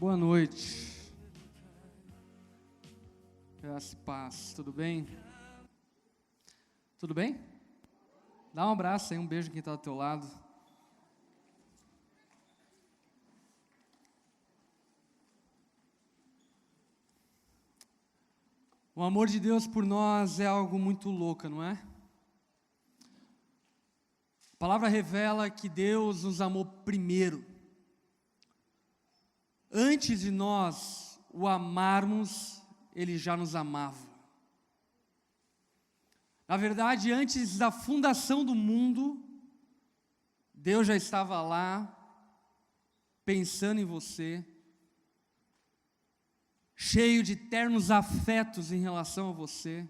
Boa noite. Graça e paz. Tudo bem? Tudo bem? Dá um abraço aí, um beijo quem está do teu lado. O amor de Deus por nós é algo muito louco, não é? A palavra revela que Deus nos amou primeiro. Antes de nós o amarmos, Ele já nos amava. Na verdade, antes da fundação do mundo, Deus já estava lá, pensando em você, cheio de ternos afetos em relação a você.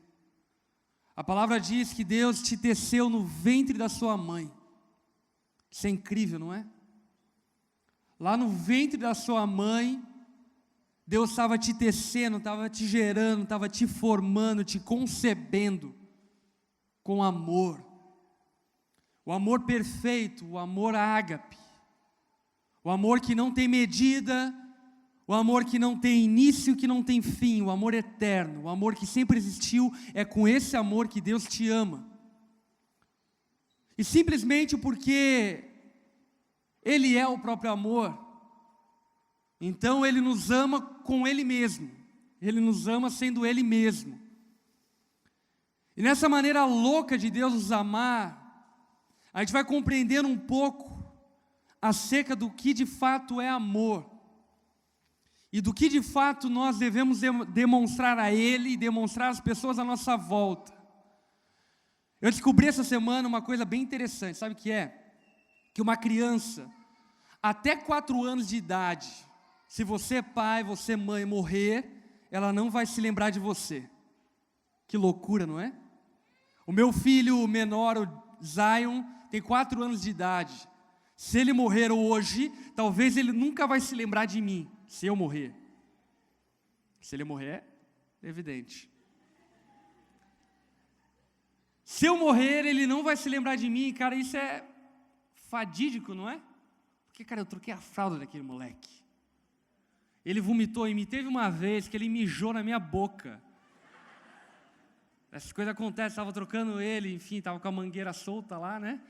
A palavra diz que Deus te teceu no ventre da sua mãe. Isso é incrível, não é? Lá no ventre da sua mãe, Deus estava te tecendo, estava te gerando, estava te formando, te concebendo com amor. O amor perfeito, o amor ágape. O amor que não tem medida, o amor que não tem início, que não tem fim, o amor eterno, o amor que sempre existiu. É com esse amor que Deus te ama. E simplesmente porque Ele é o próprio amor, então Ele nos ama com Ele mesmo. Ele nos ama sendo Ele mesmo. E nessa maneira louca de Deus nos amar, a gente vai compreendendo um pouco acerca do que de fato é amor. E do que de fato nós devemos demonstrar a Ele e demonstrar às pessoas à nossa volta. Eu descobri essa semana uma coisa bem interessante, sabe o que é? Que uma criança, até 4 anos de idade, se você é pai, você é mãe, morrer, ela não vai se lembrar de você. Que loucura, não é? O meu filho menor, o Zion, tem 4 anos de idade. Se ele morrer hoje, talvez ele nunca vai se lembrar de mim, se eu morrer. Se ele morrer, é evidente. Se eu morrer, ele não vai se lembrar de mim, cara, isso é fadídico, não é? Porque, cara, eu troquei a fralda daquele moleque. Ele vomitou em mim. Teve uma vez que ele mijou na minha boca. Essas coisas acontecem, estava trocando ele, enfim, estava com a mangueira solta lá, né?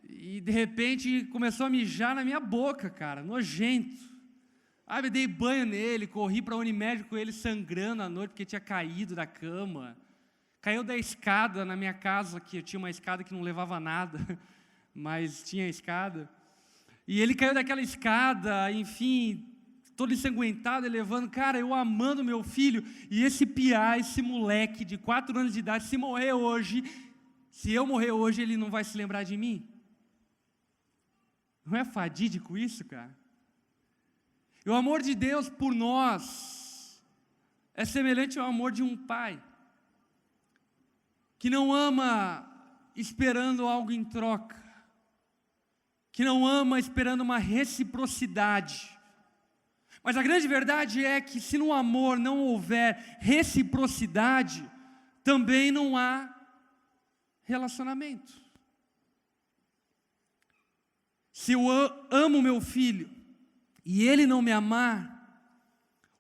E de repente começou a mijar na minha boca, cara, nojento. Aí eu dei banho nele, corri para a Unimed com ele sangrando à noite porque tinha caído da cama. Caiu da escada na minha casa, que eu tinha uma escada que não levava nada, mas tinha escada. E ele caiu daquela escada, enfim, todo ensanguentado, levando. Cara, eu amando meu filho. E esse piá, esse moleque de 4 anos de idade, se morrer hoje, se eu morrer hoje, ele não vai se lembrar de mim? Não é fadídico isso, cara? E o amor de Deus por nós é semelhante ao amor de um pai, que não ama esperando algo em troca, que não ama esperando uma reciprocidade. Mas a grande verdade é que se no amor não houver reciprocidade, também não há relacionamento. Se eu amo meu filho e ele não me amar,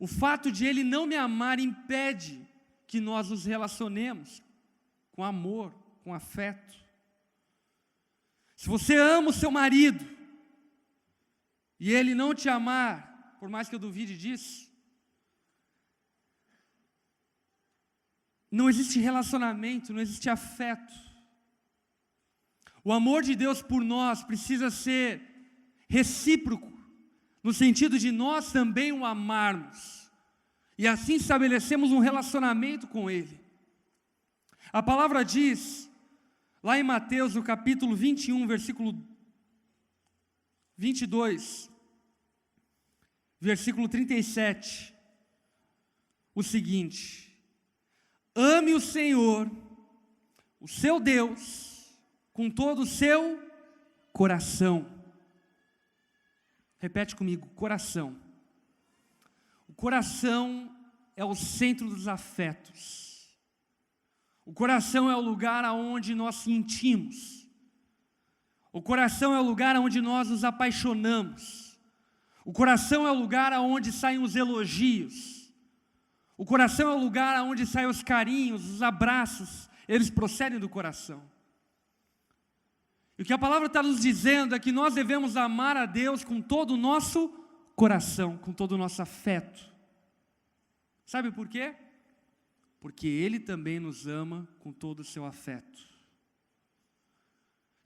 o fato de ele não me amar impede que nós nos relacionemos com amor, com afeto. Se você ama o seu marido e ele não te amar, por mais que eu duvide disso, não existe relacionamento, não existe afeto. O amor de Deus por nós precisa ser recíproco, no sentido de nós também o amarmos, e assim estabelecemos um relacionamento com Ele. A palavra diz, lá em Mateus, no capítulo 21, versículo 22, versículo 37, o seguinte: ame o Senhor, o seu Deus, com todo o seu coração. Repete comigo, coração. O coração é o centro dos afetos. O coração é o lugar aonde nós sentimos. O coração é o lugar onde nós nos apaixonamos. O coração é o lugar aonde saem os elogios. O coração é o lugar aonde saem os carinhos, os abraços. Eles procedem do coração. E o que a palavra está nos dizendo é que nós devemos amar a Deus com todo o nosso coração, com todo o nosso afeto. Sabe por quê? Porque Ele também nos ama com todo o seu afeto.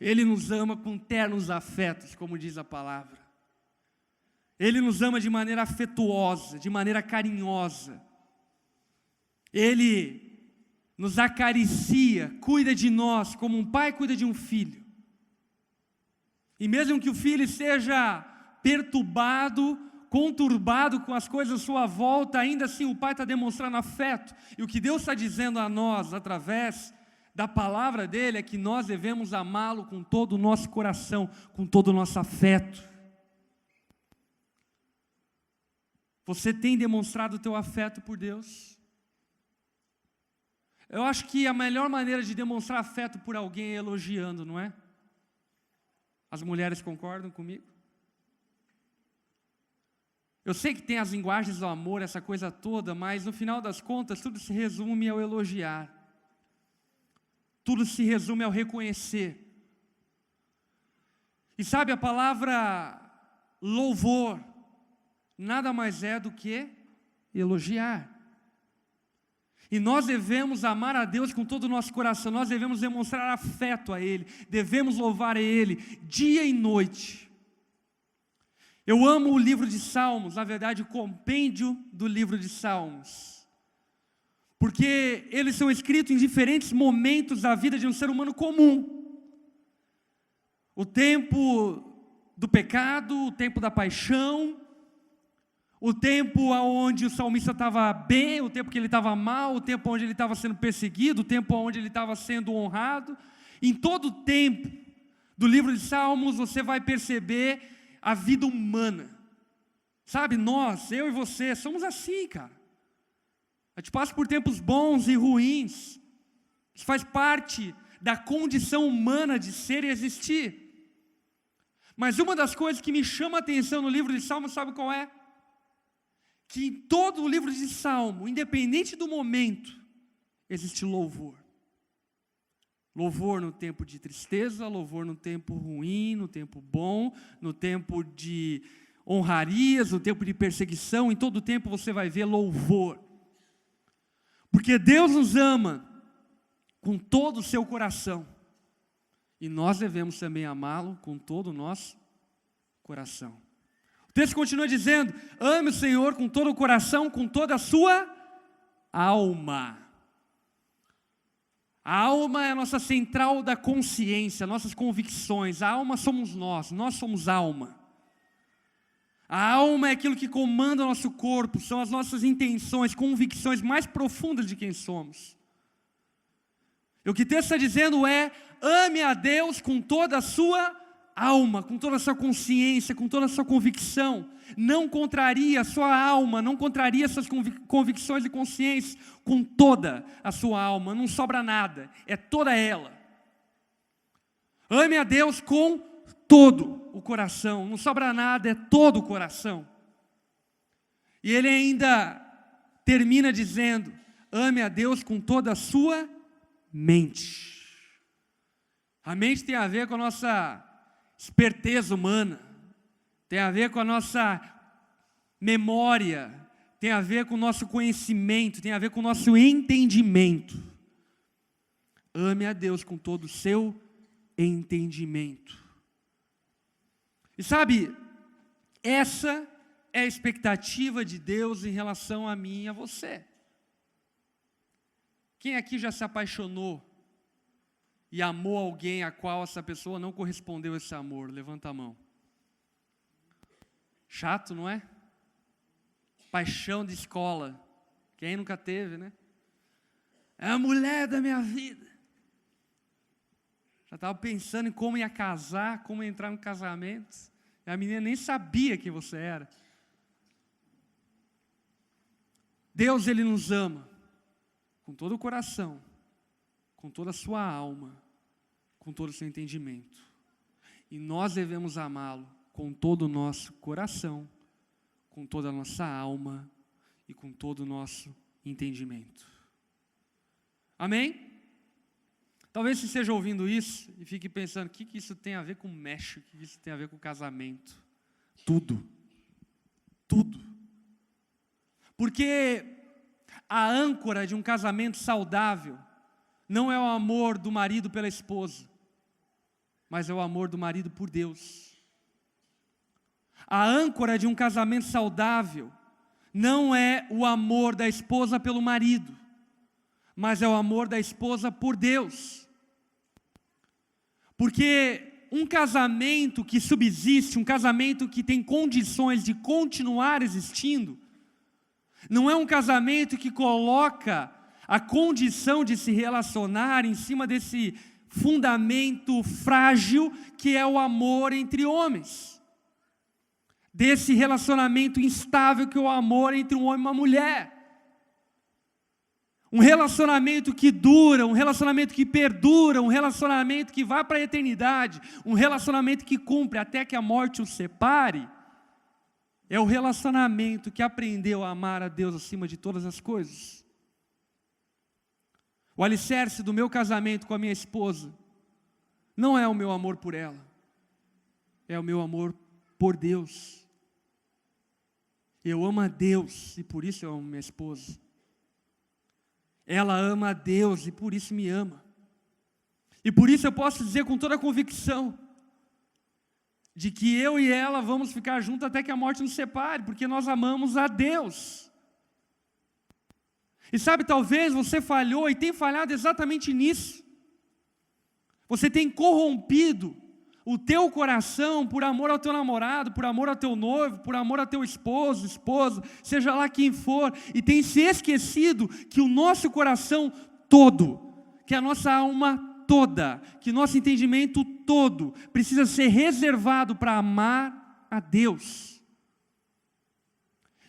Ele nos ama com ternos afetos, como diz a palavra. Ele nos ama de maneira afetuosa, de maneira carinhosa. Ele nos acaricia, cuida de nós, como um pai cuida de um filho. E mesmo que o filho esteja perturbado, conturbado com as coisas à sua volta, ainda assim o pai está demonstrando afeto. E o que Deus está dizendo a nós, através da palavra dele, é que nós devemos amá-lo com todo o nosso coração, com todo o nosso afeto. Você tem demonstrado o teu afeto por Deus? Eu acho que a melhor maneira de demonstrar afeto por alguém é elogiando, não é? As mulheres concordam comigo? Eu sei que tem as linguagens do amor, essa coisa toda, mas no final das contas, tudo se resume ao elogiar. Tudo se resume ao reconhecer. E sabe, a palavra louvor nada mais é do que elogiar. E nós devemos amar a Deus com todo o nosso coração, nós devemos demonstrar afeto a Ele, devemos louvar a Ele dia e noite. Eu amo o livro de Salmos, na verdade o compêndio do livro de Salmos, porque eles são escritos em diferentes momentos da vida de um ser humano comum. O tempo do pecado, o tempo da paixão, o tempo onde o salmista estava bem, o tempo que ele estava mal, o tempo onde ele estava sendo perseguido, o tempo onde ele estava sendo honrado. Em todo o tempo do livro de Salmos você vai perceber a vida humana. Sabe, nós, eu e você, somos assim, cara. A gente passa por tempos bons e ruins. Isso faz parte da condição humana de ser e existir. Mas uma das coisas que me chama a atenção no livro de Salmos, sabe qual é? Que em todo o livro de Salmo, independente do momento, existe louvor. Louvor no tempo de tristeza, louvor no tempo ruim, no tempo bom, no tempo de honrarias, no tempo de perseguição, em todo tempo você vai ver louvor. Porque Deus nos ama com todo o seu coração. E nós devemos também amá-lo com todo o nosso coração. O texto continua dizendo: ame o Senhor com todo o coração, com toda a sua alma. A alma é a nossa central da consciência, nossas convicções. A alma somos nós somos alma. A alma é aquilo que comanda o nosso corpo, são as nossas intenções, convicções mais profundas de quem somos. E o que o texto está dizendo é: ame a Deus com toda a sua alma, com toda a sua consciência, com toda a sua convicção. Não contraria a sua alma, não contraria as suas convicções e consciências, com toda a sua alma, não sobra nada, é toda ela. Ame a Deus com todo o coração, não sobra nada, é todo o coração. E ele ainda termina dizendo: ame a Deus com toda a sua mente. A mente tem a ver com a nossa esperteza humana, tem a ver com a nossa memória, tem a ver com o nosso conhecimento, tem a ver com o nosso entendimento. Ame a Deus com todo o seu entendimento. E sabe, essa é a expectativa de Deus em relação a mim e a você. Quem aqui já se apaixonou e amou alguém a qual essa pessoa não correspondeu a esse amor? Levanta a mão. Chato, não é? Paixão de escola. Quem nunca teve, né? É a mulher da minha vida. Já estava pensando em como ia casar, como ia entrar no casamento. E a menina nem sabia quem você era. Deus, Ele nos ama com todo o coração, com toda a sua alma, com todo o seu entendimento. E nós devemos amá-lo com todo o nosso coração, com toda a nossa alma e com todo o nosso entendimento. Amém? Talvez você esteja ouvindo isso e fique pensando, o que isso tem a ver com mexe, o que isso tem a ver com casamento? Tudo. Tudo. Porque a âncora de um casamento saudável não é o amor do marido pela esposa, mas é o amor do marido por Deus. A âncora de um casamento saudável não é o amor da esposa pelo marido, mas é o amor da esposa por Deus. Porque um casamento que subsiste, um casamento que tem condições de continuar existindo, não é um casamento que coloca a condição de se relacionar em cima desse fundamento frágil que é o amor entre homens. Desse relacionamento instável que é o amor entre um homem e uma mulher. Um relacionamento que dura, um relacionamento que perdura, um relacionamento que vai para a eternidade, um relacionamento que cumpre até que a morte os separe, é o relacionamento que aprendeu a amar a Deus acima de todas as coisas. O alicerce do meu casamento com a minha esposa não é o meu amor por ela, é o meu amor por Deus. Eu amo a Deus e por isso eu amo minha esposa. Ela ama a Deus e por isso me ama. E por isso eu posso dizer com toda a convicção de que eu e ela vamos ficar juntos até que a morte nos separe, porque nós amamos a Deus. E sabe, talvez você falhou e tem falhado exatamente nisso. Você tem corrompido o teu coração por amor ao teu namorado, por amor ao teu noivo, por amor ao teu esposo, esposa, seja lá quem for, e tem se esquecido que o nosso coração todo, que a nossa alma toda, que nosso entendimento todo precisa ser reservado para amar a Deus.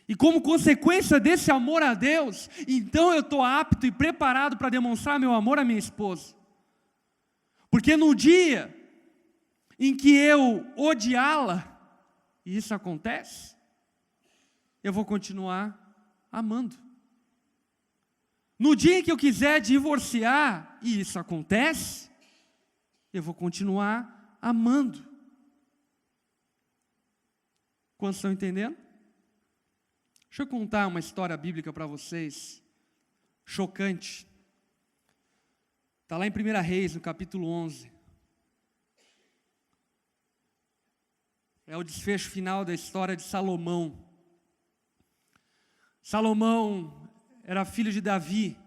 E como consequência desse amor a Deus, então eu estou apto e preparado para demonstrar meu amor à minha esposa. Porque no dia em que eu odiá-la, e isso acontece, eu vou continuar amando. No dia em que eu quiser divorciar, e isso acontece, eu vou continuar amando. Quantos estão entendendo? Deixa eu contar uma história bíblica para vocês, chocante. Está lá em 1 Reis, no capítulo 11. É o desfecho final da história de Salomão. Salomão era filho de Davi.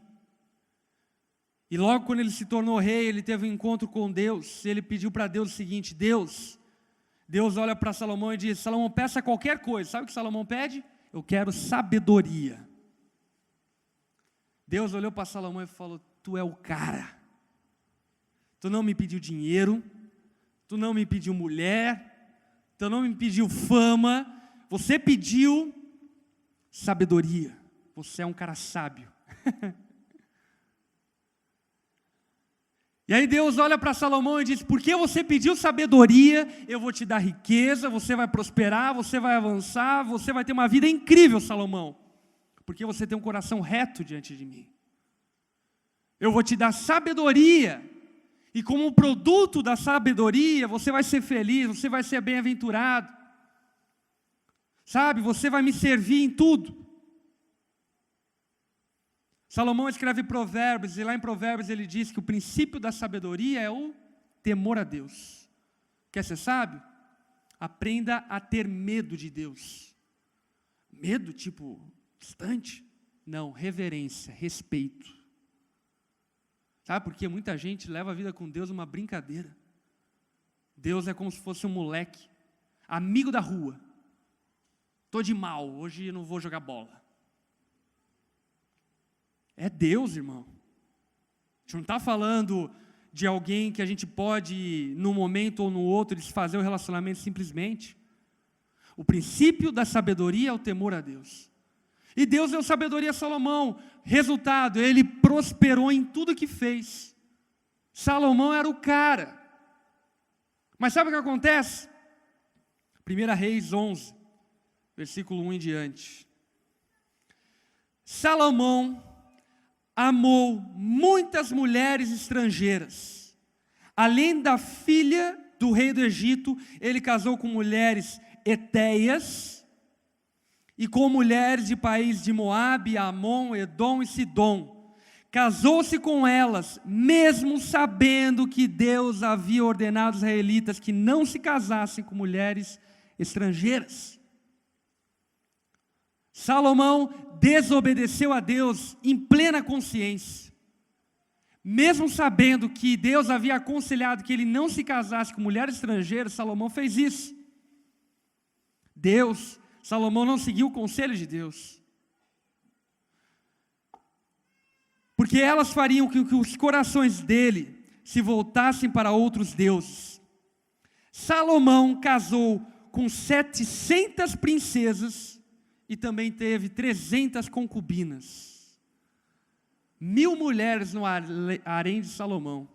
E logo quando ele se tornou rei, ele teve um encontro com Deus. Ele pediu para Deus o seguinte: Deus olha para Salomão e diz: Salomão, peça qualquer coisa. Sabe o que Salomão pede? Eu quero sabedoria. Deus olhou para Salomão e falou: tu é o cara. Tu não me pediu dinheiro, tu não me pediu mulher, tu não me pediu fama, você pediu sabedoria. Você é um cara sábio. E aí Deus olha para Salomão e diz: porque você pediu sabedoria, eu vou te dar riqueza, você vai prosperar, você vai avançar, você vai ter uma vida incrível, Salomão. Porque você tem um coração reto diante de mim. Eu vou te dar sabedoria. E como produto da sabedoria, você vai ser feliz, você vai ser bem-aventurado. Sabe, você vai me servir em tudo. Salomão escreve Provérbios, e lá em Provérbios ele diz que o princípio da sabedoria é o temor a Deus. Quer ser sábio? Aprenda a ter medo de Deus. Medo, tipo, distante? Não, reverência, respeito. Sabe, porque muita gente leva a vida com Deus uma brincadeira. Deus é como se fosse um moleque, amigo da rua. Estou de mal, hoje eu não vou jogar bola. É Deus, irmão. A gente não está falando de alguém que a gente pode, num momento ou no outro, desfazer o relacionamento simplesmente. O princípio da sabedoria é o temor a Deus. E Deus deu sabedoria a Salomão. Resultado, ele prosperou em tudo que fez. Salomão era o cara. Mas sabe o que acontece? 1 Reis 11, versículo 1 em diante. Salomão amou muitas mulheres estrangeiras. Além da filha do rei do Egito, ele casou com mulheres etéias e com mulheres de países de Moabe, Amon, Edom e Sidom. Casou-se com elas, mesmo sabendo que Deus havia ordenado aos israelitas que não se casassem com mulheres estrangeiras. Salomão desobedeceu a Deus em plena consciência. Mesmo sabendo que Deus havia aconselhado que ele não se casasse com mulheres estrangeiras, Salomão fez isso. Salomão não seguiu o conselho de Deus. Porque elas fariam com que os corações dele se voltassem para outros deuses. Salomão casou com 700 princesas e também teve 300 concubinas. 1000 mulheres no harém de Salomão.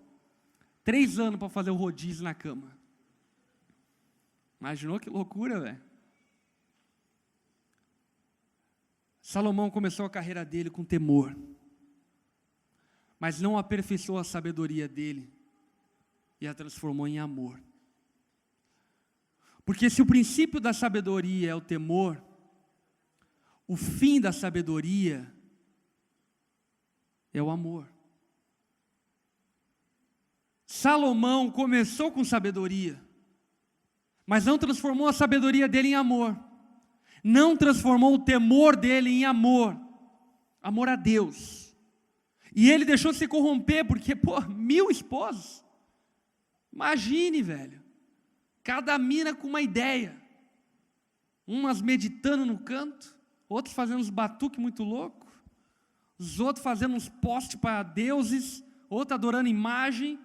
3 anos para fazer o rodízio na cama. Imaginou que loucura, velho? Salomão começou a carreira dele com temor, mas não aperfeiçoou a sabedoria dele e a transformou em amor. Porque se o princípio da sabedoria é o temor, o fim da sabedoria é o amor. Salomão começou com sabedoria, mas não transformou a sabedoria dele em amor. Não transformou o temor dele em amor. Amor a Deus. E ele deixou se corromper, porque, 1000 esposas. Imagine, velho. Cada mina com uma ideia. Umas meditando no canto, outros fazendo uns batuques muito loucos, os outros fazendo uns postes para deuses, outros adorando imagem.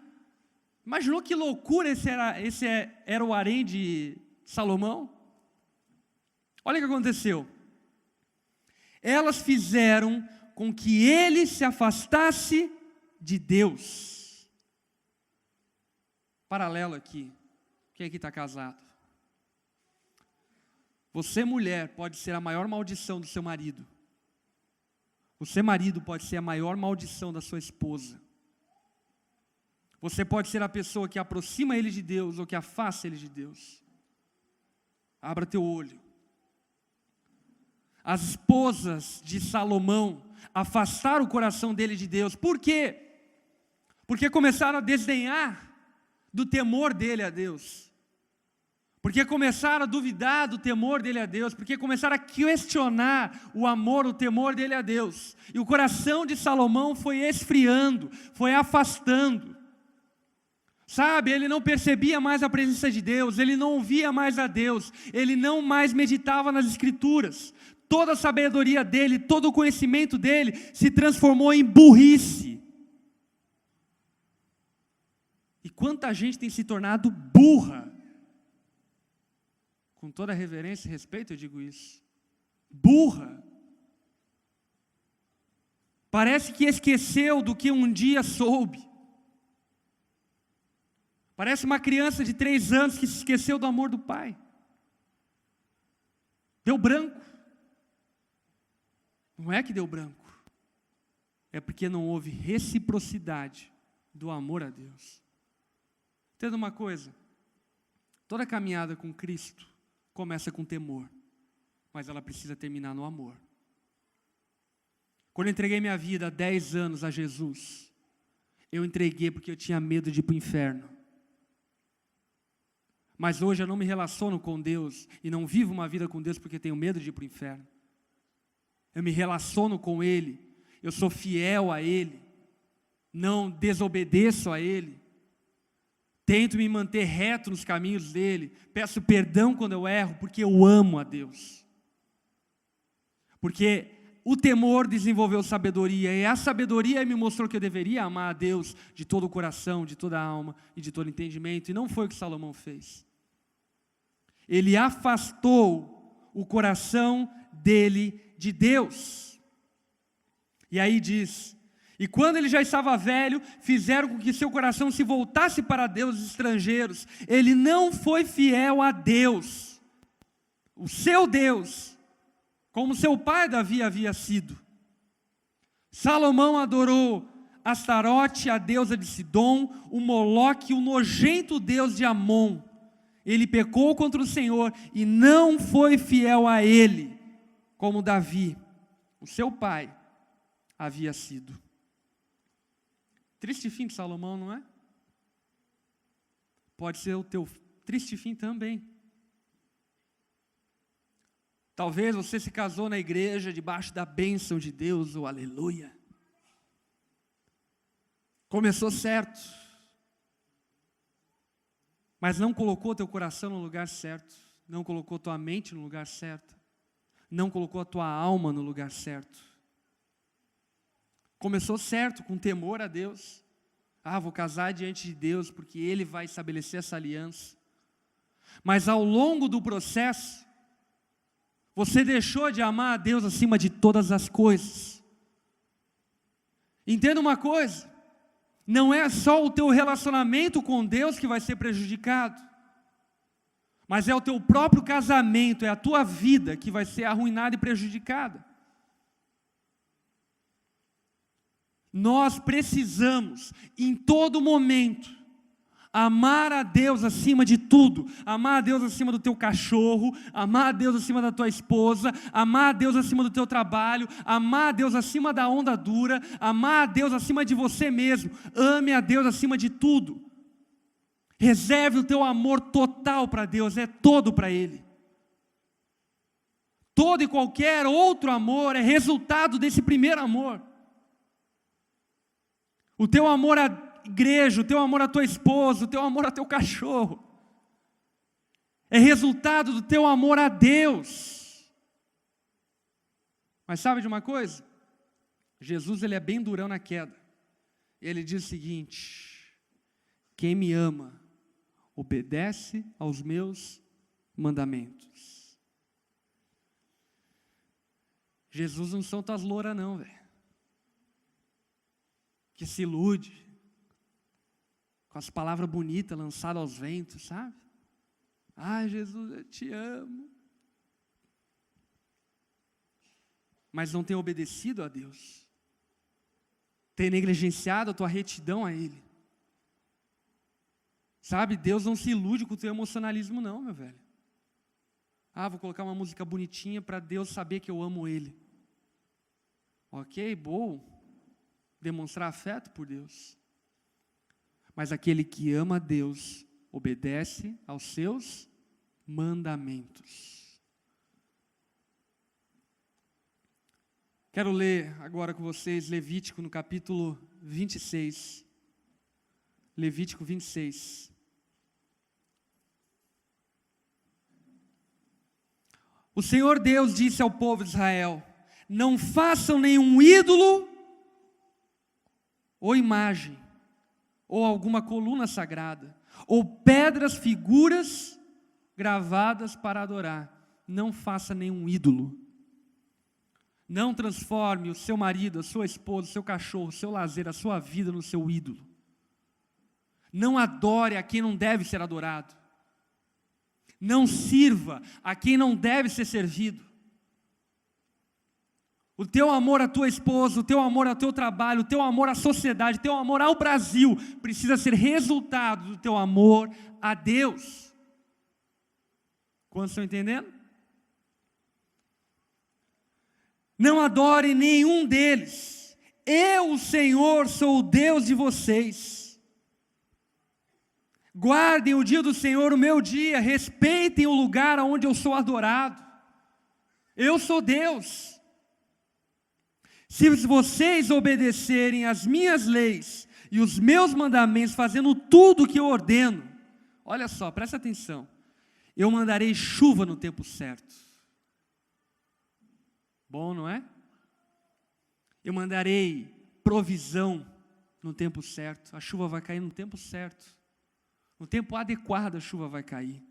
Imaginou que loucura esse era o harém de Salomão? Olha o que aconteceu. Elas fizeram com que ele se afastasse de Deus. Paralelo aqui. Quem aqui está casado? Você, mulher, pode ser a maior maldição do seu marido. Você, marido, pode ser a maior maldição da sua esposa. Você pode ser a pessoa que aproxima ele de Deus ou que afasta ele de Deus. Abra teu olho. As esposas de Salomão afastaram o coração dele de Deus. Por quê? Porque começaram a desdenhar do temor dele a Deus. Porque começaram a duvidar do temor dele a Deus. Porque começaram a questionar o amor, o temor dele a Deus. E o coração de Salomão foi esfriando, foi afastando. Sabe, ele não percebia mais a presença de Deus, ele não ouvia mais a Deus, ele não mais meditava nas Escrituras. Toda a sabedoria dele, todo o conhecimento dele se transformou em burrice. E quanta gente tem se tornado burra. Com toda reverência e respeito eu digo isso. Burra. Parece que esqueceu do que um dia soube. Parece uma criança de 3 anos que se esqueceu do amor do pai. Deu branco. Não é que deu branco. É porque não houve reciprocidade do amor a Deus. Entenda uma coisa. Toda caminhada com Cristo começa com temor. Mas ela precisa terminar no amor. Quando eu entreguei minha vida há 10 anos a Jesus, eu entreguei porque eu tinha medo de ir para o inferno. Mas hoje eu não me relaciono com Deus e não vivo uma vida com Deus porque tenho medo de ir para o inferno. Eu me relaciono com Ele, eu sou fiel a Ele, não desobedeço a Ele, tento me manter reto nos caminhos dEle, peço perdão quando eu erro, porque eu amo a Deus. Porque o temor desenvolveu sabedoria, e a sabedoria me mostrou que eu deveria amar a Deus de todo o coração, de toda a alma e de todo o entendimento, e não foi o que Salomão fez. Ele afastou o coração dele de Deus. E aí diz: e quando ele já estava velho, fizeram com que seu coração se voltasse para deuses estrangeiros. Ele não foi fiel a Deus. o seu Deus, como seu pai Davi havia sido. Salomão adorou Astarote, a deusa de Sidom, o Moloque, o nojento deus de Amon. Ele pecou contra o Senhor e não foi fiel a Ele, como Davi, o seu pai, havia sido. Triste fim de Salomão, não é? Pode ser o teu triste fim também. Talvez você se casou na igreja debaixo da bênção de Deus, ou aleluia. Começou certo, mas não colocou teu coração no lugar certo, não colocou tua mente no lugar certo, não colocou a tua alma no lugar certo. Começou certo, com temor a Deus. Vou casar diante de Deus, porque Ele vai estabelecer essa aliança. Mas ao longo do processo, você deixou de amar a Deus acima de todas as coisas. Entenda uma coisa, não é só o teu relacionamento com Deus que vai ser prejudicado, mas é o teu próprio casamento, é a tua vida que vai ser arruinada e prejudicada. Nós precisamos, em todo momento, amar a Deus acima de tudo. Amar a Deus acima do teu cachorro, amar a Deus acima da tua esposa, amar a Deus acima do teu trabalho, amar a Deus acima da onda dura, amar a Deus acima de você mesmo. Ame a Deus acima de tudo. Reserve o teu amor total para Deus, é todo para Ele. Todo e qualquer outro amor é resultado desse primeiro amor. O teu amor à igreja, o teu amor à tua esposa, o teu amor ao teu cachorro, é resultado do teu amor a Deus. Mas sabe de uma coisa? Jesus, ele é bem durão na queda. Ele diz o seguinte: quem me ama, obedece aos meus mandamentos. Jesus não são tuas louras não, velho, que se ilude com as palavras bonitas lançadas aos ventos, sabe? Jesus, eu te amo. Mas não tem obedecido a Deus, tem negligenciado a tua retidão a Ele. Sabe, Deus não se ilude com o teu emocionalismo não, meu velho. Vou colocar uma música bonitinha para Deus saber que eu amo Ele. Ok, bom, demonstrar afeto por Deus. Mas aquele que ama a Deus, obedece aos seus mandamentos. Quero ler agora com vocês Levítico no capítulo 26. Levítico 26. O Senhor Deus disse ao povo de Israel: não façam nenhum ídolo ou imagem, ou alguma coluna sagrada, ou pedras, figuras gravadas para adorar. Não faça nenhum ídolo. Não transforme o seu marido, a sua esposa, o seu cachorro, o seu lazer, a sua vida no seu ídolo. Não adore a quem não deve ser adorado. Não sirva a quem não deve ser servido. O teu amor à tua esposa, o teu amor ao teu trabalho, o teu amor à sociedade, o teu amor ao Brasil, precisa ser resultado do teu amor a Deus. Quantos estão entendendo? Não adore nenhum deles. Eu, o Senhor, sou o Deus de vocês. Guardem o dia do Senhor, o meu dia, respeitem o lugar onde eu sou adorado. Eu sou Deus. Se vocês obedecerem às minhas leis e os meus mandamentos, fazendo tudo o que eu ordeno, olha só, presta atenção, eu mandarei chuva no tempo certo. Bom, não é? Eu mandarei provisão no tempo certo, a chuva vai cair no tempo certo, no tempo adequado a chuva vai cair.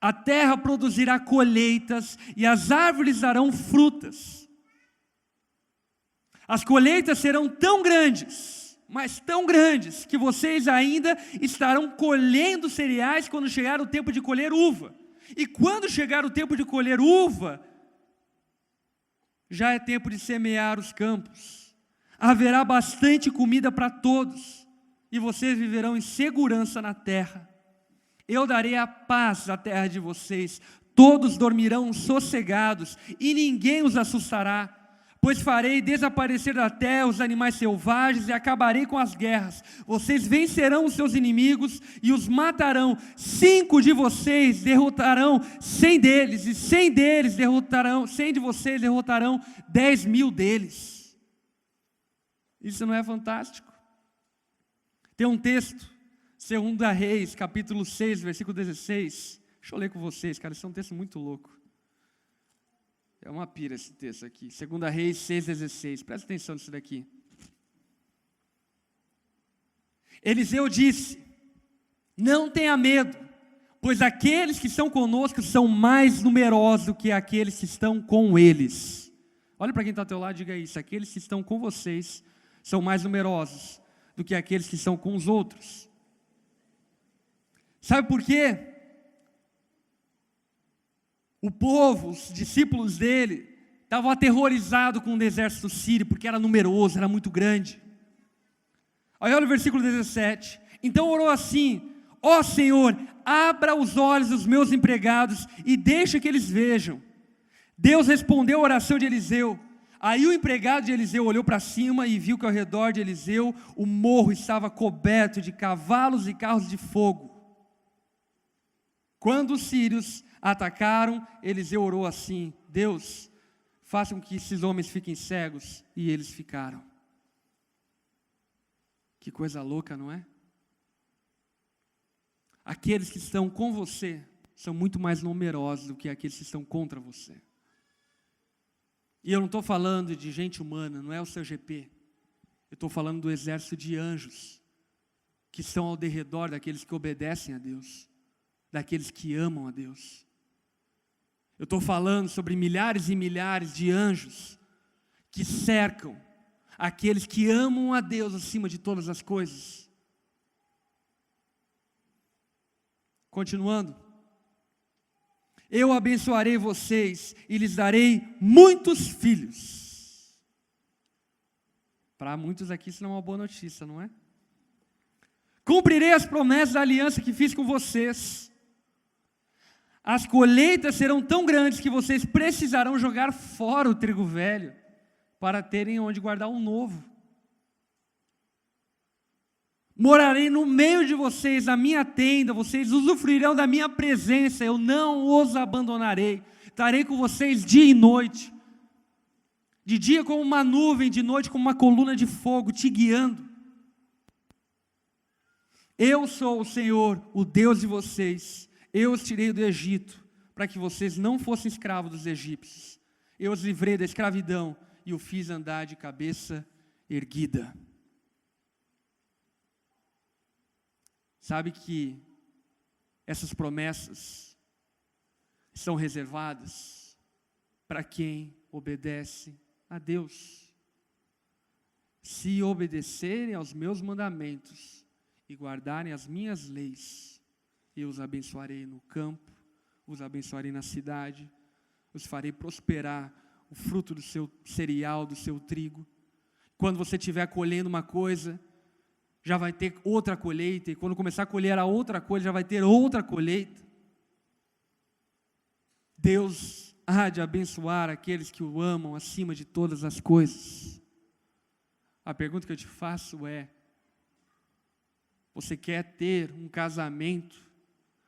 A terra produzirá colheitas e as árvores darão frutas. As colheitas serão tão grandes, mas tão grandes, que vocês ainda estarão colhendo cereais quando chegar o tempo de colher uva. E quando chegar o tempo de colher uva, já é tempo de semear os campos. Haverá bastante comida para todos, e vocês viverão em segurança na terra. Eu darei a paz à terra de vocês, todos dormirão sossegados, e ninguém os assustará, pois farei desaparecer da terra os animais selvagens e acabarei com as guerras. Vocês vencerão os seus inimigos e os matarão. 5 de vocês derrotarão 100 deles, e 100 de vocês derrotarão 10.000 deles. Isso não é fantástico? Tem um texto, 2 Reis, capítulo 6, versículo 16. Deixa eu ler com vocês, cara, esse é um texto muito louco. É uma pira esse texto aqui. 2 Reis 6,16. Presta atenção nisso daqui. Eliseu disse: não tenha medo, pois aqueles que estão conosco são mais numerosos do que aqueles que estão com eles. Olha para quem está ao teu lado e diga isso. Aqueles que estão com vocês são mais numerosos do que aqueles que estão com os outros. Sabe por quê? O povo, os discípulos dele, estavam aterrorizados com o exército sírio, porque era numeroso, era muito grande. Aí olha o versículo 17. Então orou assim: ó Senhor, abra os olhos dos meus empregados e deixa que eles vejam. Deus respondeu a oração de Eliseu. Aí o empregado de Eliseu olhou para cima e viu que ao redor de Eliseu o morro estava coberto de cavalos e carros de fogo. Quando os sírios atacaram, Eliseu orou assim: Deus, faça com que esses homens fiquem cegos. E eles ficaram. Que coisa louca, não é? Aqueles que estão com você são muito mais numerosos do que aqueles que estão contra você. E eu não estou falando de gente humana, não é o seu GP. Eu estou falando do exército de anjos que estão ao derredor daqueles que obedecem a Deus, daqueles que amam a Deus. Eu estou falando sobre milhares e milhares de anjos que cercam aqueles que amam a Deus acima de todas as coisas. Continuando. Eu abençoarei vocês e lhes darei muitos filhos. Para muitos aqui isso não é uma boa notícia, não é? Cumprirei as promessas da aliança que fiz com vocês. As colheitas serão tão grandes que vocês precisarão jogar fora o trigo velho para terem onde guardar um novo. Morarei no meio de vocês, na minha tenda, vocês usufruirão da minha presença, eu não os abandonarei. Estarei com vocês dia e noite. De dia como uma nuvem, de noite como uma coluna de fogo, te guiando. Eu sou o Senhor, o Deus de vocês. Eu os tirei do Egito, para que vocês não fossem escravos dos egípcios. Eu os livrei da escravidão e o fiz andar de cabeça erguida. Sabe que essas promessas são reservadas para quem obedece a Deus. Se obedecerem aos meus mandamentos e guardarem as minhas leis, eu os abençoarei no campo, os abençoarei na cidade, os farei prosperar o fruto do seu cereal, do seu trigo. Quando você estiver colhendo uma coisa, já vai ter outra colheita, e quando começar a colher a outra coisa, já vai ter outra colheita. Deus há de abençoar aqueles que o amam acima de todas as coisas. A pergunta que eu te faço é: você quer ter um casamento?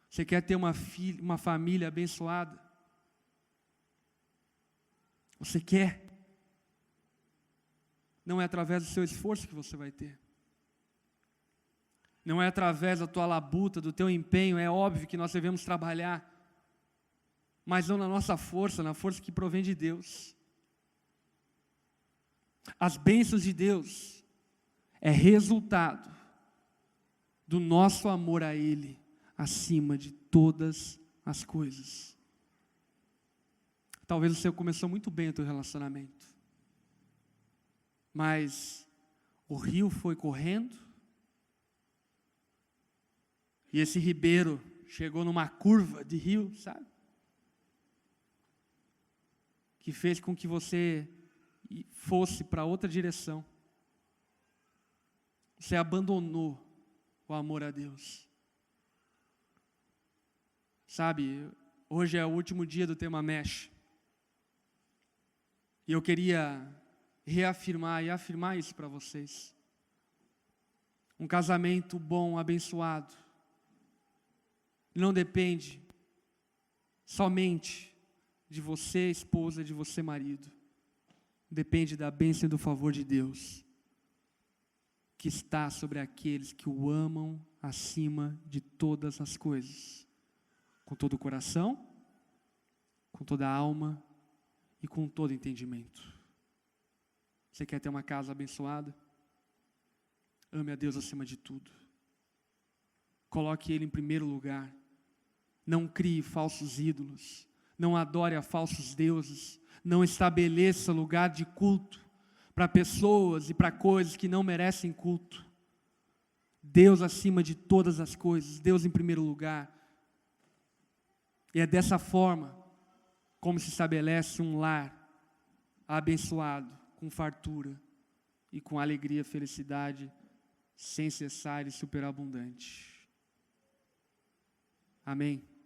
Você quer ter uma família abençoada? Você quer? Não é através do seu esforço que você vai ter. Não é através da tua labuta, do teu empenho. É óbvio que nós devemos trabalhar, mas não na nossa força, na força que provém de Deus. As bênçãos de Deus é resultado do nosso amor a Ele, acima de todas as coisas. Talvez você começou muito bem o teu relacionamento, mas o rio foi correndo, e esse ribeiro chegou numa curva de rio, sabe? Que fez com que você fosse para outra direção. Você abandonou o amor a Deus. Sabe, hoje é o último dia do tema Mesh. E eu queria reafirmar e afirmar isso para vocês. Um casamento bom, abençoado, não depende somente de você, esposa, de você, marido. Depende da bênção e do favor de Deus, que está sobre aqueles que o amam acima de todas as coisas, com todo o coração, com toda a alma e com todo entendimento. Você quer ter uma casa abençoada? Ame a Deus acima de tudo. Coloque Ele em primeiro lugar. Não crie falsos ídolos. Não adore a falsos deuses. Não estabeleça lugar de culto para pessoas e para coisas que não merecem culto. Deus acima de todas as coisas. Deus em primeiro lugar. E é dessa forma como se estabelece um lar abençoado, com fartura e com alegria, felicidade, sem cessar e superabundante. Amém.